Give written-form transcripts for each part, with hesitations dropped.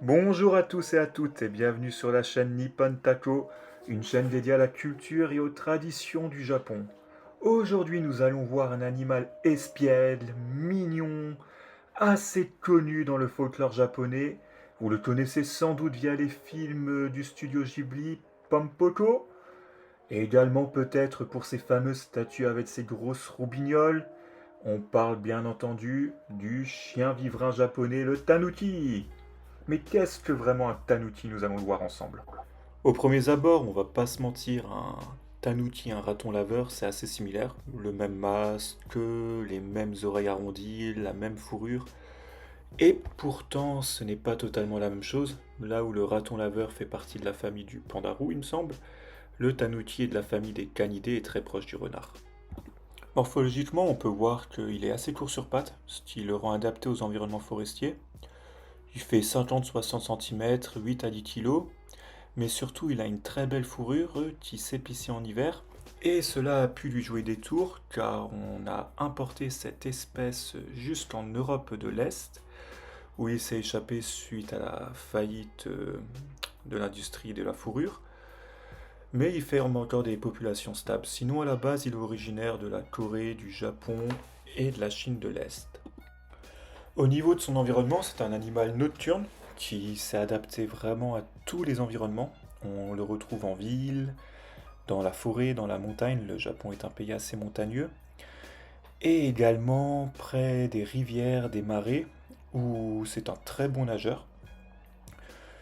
Bonjour à tous et à toutes et bienvenue sur la chaîne Nippon Taco, une chaîne dédiée à la culture et aux traditions du Japon. Aujourd'hui, nous allons voir un animal espiègle, mignon, assez connu dans le folklore japonais. Vous le connaissez sans doute via les films du studio Ghibli, Pompoko, et également peut-être pour ses fameuses statues avec ses grosses roubignoles. On parle bien entendu du chien vivrin japonais, le tanuki. Mais qu'est-ce que vraiment un tanuki? Nous allons le voir ensemble. Au premier abord, on va pas se mentir, un tanuki, un raton laveur, c'est assez similaire. Le même masque, les mêmes oreilles arrondies, la même fourrure. Et pourtant, ce n'est pas totalement la même chose. Là où le raton laveur fait partie de la famille du pandarou, il me semble, le tanuki est de la famille des canidés et très proche du renard. Morphologiquement, on peut voir qu'il est assez court sur pattes, ce qui le rend adapté aux environnements forestiers. Il fait 50-60 cm, 8 à 10 kg, mais surtout il a une très belle fourrure qui s'épaissit en hiver. Et cela a pu lui jouer des tours car on a importé cette espèce jusqu'en Europe de l'Est, où il s'est échappé suite à la faillite de l'industrie de la fourrure. Mais il ferme encore des populations stables. Sinon à la base il est originaire de la Corée, du Japon et de la Chine de l'Est. Au niveau de son environnement, c'est un animal nocturne qui s'est adapté vraiment à tous les environnements. On le retrouve en ville, dans la forêt, dans la montagne. Le Japon est un pays assez montagneux. Et également près des rivières, des marais, où c'est un très bon nageur.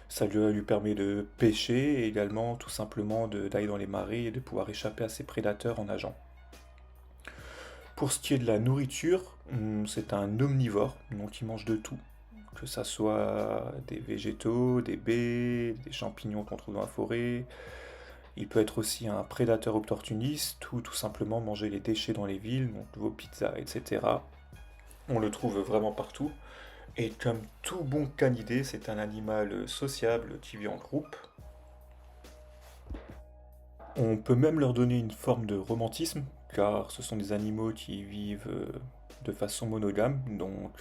Ça lui permet de pêcher et également tout simplement d'aller dans les marais et de pouvoir échapper à ses prédateurs en nageant. Pour ce qui est de la nourriture, c'est un omnivore, donc il mange de tout. Que ça soit des végétaux, des baies, des champignons qu'on trouve dans la forêt. Il peut être aussi un prédateur opportuniste ou tout simplement manger les déchets dans les villes, donc vos pizzas, etc. On le trouve vraiment partout. Et comme tout bon canidé, c'est un animal sociable qui vit en groupe. On peut même leur donner une forme de romantisme, car ce sont des animaux qui vivent de façon monogame, donc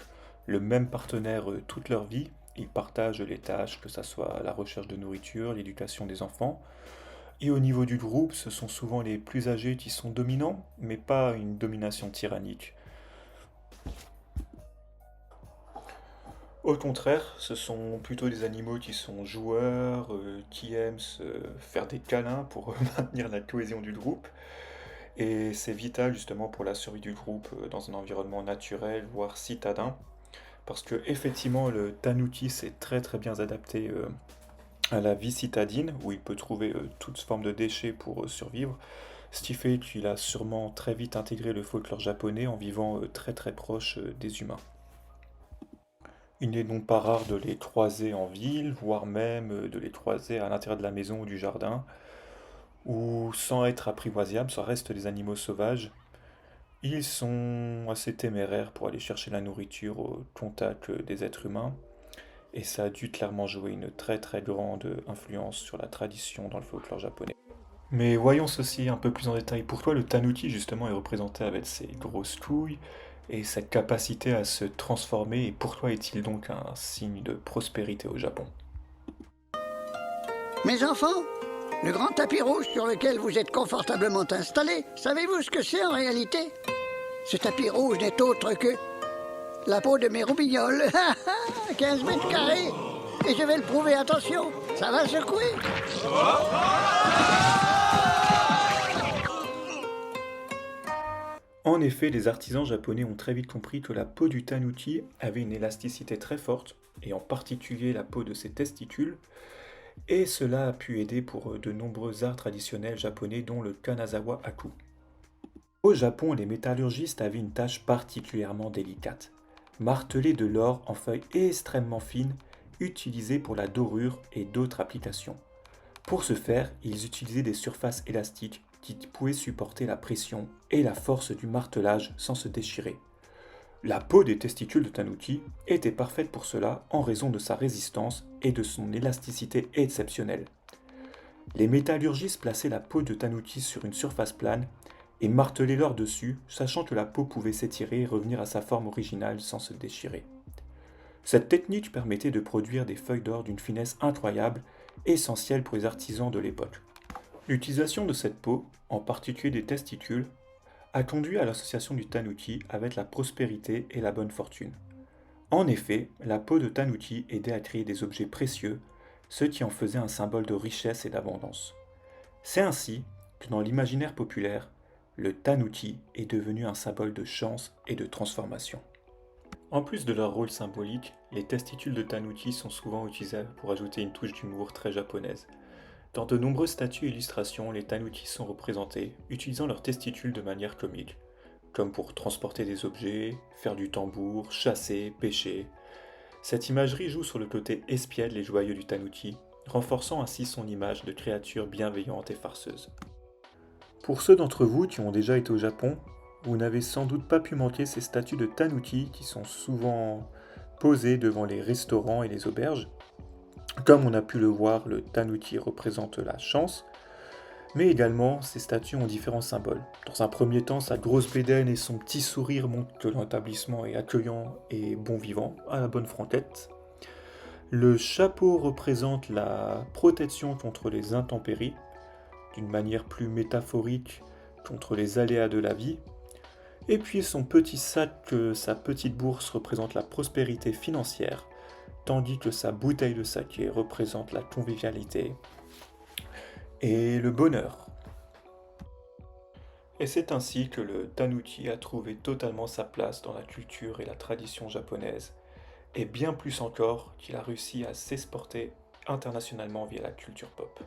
le même partenaire toute leur vie. Ils partagent les tâches, que ce soit la recherche de nourriture, l'éducation des enfants. Et au niveau du groupe, ce sont souvent les plus âgés qui sont dominants, mais pas une domination tyrannique. Au contraire, ce sont plutôt des animaux qui sont joueurs, qui aiment se faire des câlins pour maintenir la cohésion du groupe. Et c'est vital justement pour la survie du groupe dans un environnement naturel, voire citadin. Parce que effectivement, le tanuki s'est très très bien adapté à la vie citadine, où il peut trouver toute forme de déchets pour survivre. Ce qui fait qu'il a sûrement très vite intégré le folklore japonais en vivant très très proche des humains. Il n'est donc pas rare de les croiser en ville, voire même de les croiser à l'intérieur de la maison ou du jardin, où sans être apprivoisables, ça reste des animaux sauvages. Ils sont assez téméraires pour aller chercher la nourriture au contact des êtres humains, et ça a dû clairement jouer une très très grande influence sur la tradition dans le folklore japonais. Mais voyons ceci un peu plus en détail. Pour toi, le tanuki justement est représenté avec ses grosses couilles et sa capacité à se transformer, et pour toi est-il donc un signe de prospérité au Japon? Mes enfants, le grand tapis rouge sur lequel vous êtes confortablement installés, savez-vous ce que c'est en réalité? Ce tapis rouge n'est autre que la peau de mes roubignoles. 15 mètres carrés. Et je vais le prouver, attention, ça va secouer. En effet, les artisans japonais ont très vite compris que la peau du tanuki avait une élasticité très forte, et en particulier la peau de ses testicules, et cela a pu aider pour de nombreux arts traditionnels japonais dont le Kanazawa Aku. Au Japon, les métallurgistes avaient une tâche particulièrement délicate: marteler de l'or en feuilles extrêmement fines utilisées pour la dorure et d'autres applications. Pour ce faire, ils utilisaient des surfaces élastiques qui pouvaient supporter la pression et la force du martelage sans se déchirer. La peau des testicules de tanuki était parfaite pour cela en raison de sa résistance et de son élasticité exceptionnelle. Les métallurgistes plaçaient la peau de tanuki sur une surface plane et martelaient l'or dessus, sachant que la peau pouvait s'étirer et revenir à sa forme originale sans se déchirer. Cette technique permettait de produire des feuilles d'or d'une finesse incroyable, essentielle pour les artisans de l'époque. L'utilisation de cette peau, en particulier des testicules, a conduit à l'association du tanuki avec la prospérité et la bonne fortune. En effet, la peau de tanuki aidait à créer des objets précieux, ce qui en faisait un symbole de richesse et d'abondance. C'est ainsi que dans l'imaginaire populaire, le tanuki est devenu un symbole de chance et de transformation. En plus de leur rôle symbolique, les testicules de tanuki sont souvent utilisés pour ajouter une touche d'humour très japonaise. Dans de nombreuses statues et illustrations, les tanuki sont représentés, utilisant leurs testicules de manière comique, comme pour transporter des objets, faire du tambour, chasser, pêcher. Cette imagerie joue sur le côté espiègle et joyeux du tanuki, renforçant ainsi son image de créature bienveillante et farceuse. Pour ceux d'entre vous qui ont déjà été au Japon, vous n'avez sans doute pas pu manquer ces statues de tanuki qui sont souvent posées devant les restaurants et les auberges. Comme on a pu le voir, le tanuki représente la chance, mais également ces statues ont différents symboles. Dans un premier temps, sa grosse bédaine et son petit sourire montrent que l'établissement est accueillant et bon vivant, à la bonne franquette. Le chapeau représente la protection contre les intempéries, d'une manière plus métaphorique contre les aléas de la vie. Et puis son petit sac, sa petite bourse représente la prospérité financière, tandis que sa bouteille de saké représente la convivialité et le bonheur. Et c'est ainsi que le tanuki a trouvé totalement sa place dans la culture et la tradition japonaise, et bien plus encore qu'il a réussi à s'exporter internationalement via la culture pop.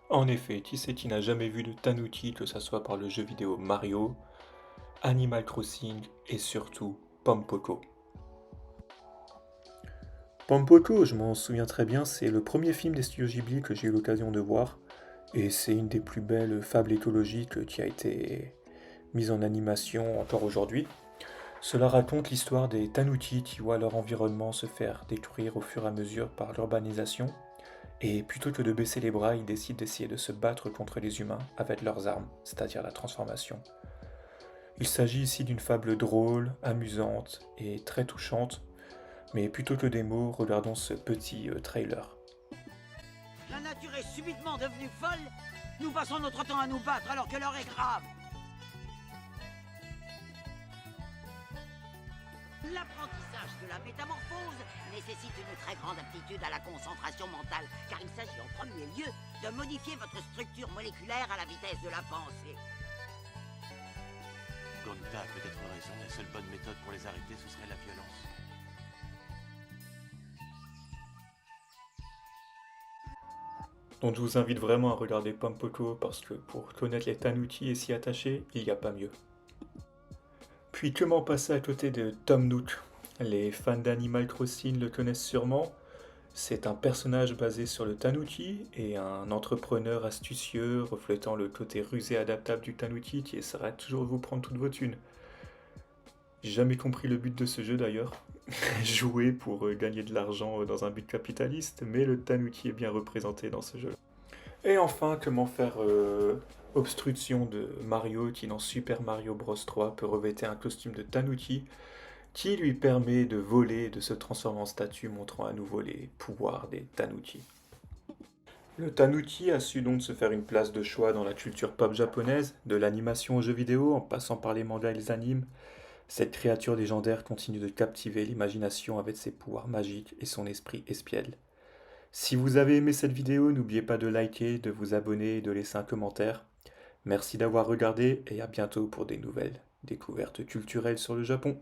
En effet, qui c'est qui n'a jamais vu de tanuki, que ce soit par le jeu vidéo Mario, Animal Crossing et surtout Pompoko. Pompoko, je m'en souviens très bien, c'est le premier film des studios Ghibli que j'ai eu l'occasion de voir, et c'est une des plus belles fables écologiques qui a été mise en animation encore aujourd'hui. Cela raconte l'histoire des tanuki qui voient leur environnement se faire détruire au fur et à mesure par l'urbanisation, et plutôt que de baisser les bras, ils décident d'essayer de se battre contre les humains avec leurs armes, c'est-à-dire la transformation. Il s'agit ici d'une fable drôle, amusante et très touchante, mais plutôt que des mots, regardons ce petit trailer. La nature est subitement devenue folle. Nous passons notre temps à nous battre alors que l'heure est grave. L'apprentissage de la métamorphose nécessite une très grande aptitude à la concentration mentale, car il s'agit en premier lieu de modifier votre structure moléculaire à la vitesse de la pensée. Gonta a peut-être raison, la seule bonne méthode pour les arrêter, ce serait la violence. Donc je vous invite vraiment à regarder Pompoko parce que pour connaître les tanuki et s'y attacher, il n'y a pas mieux. Puis comment passer à côté de Tom Nook? Les fans d'Animal Crossing le connaissent sûrement. C'est un personnage basé sur le tanuki et un entrepreneur astucieux reflétant le côté rusé et adaptable du tanuki qui essaiera toujours de vous prendre toutes vos thunes. J'ai jamais compris le but de ce jeu d'ailleurs. Jouer pour gagner de l'argent dans un but capitaliste, mais le tanuki est bien représenté dans ce jeu. Et enfin, comment faire obstruction de Mario qui dans Super Mario Bros 3 peut revêtir un costume de tanuki qui lui permet de voler et de se transformer en statue, montrant à nouveau les pouvoirs des tanuki. Le tanuki a su donc se faire une place de choix dans la culture pop japonaise, de l'animation aux jeux vidéo en passant par les mangas et les animes. Cette créature légendaire continue de captiver l'imagination avec ses pouvoirs magiques et son esprit espiègle. Si vous avez aimé cette vidéo, n'oubliez pas de liker, de vous abonner et de laisser un commentaire. Merci d'avoir regardé et à bientôt pour des nouvelles découvertes culturelles sur le Japon.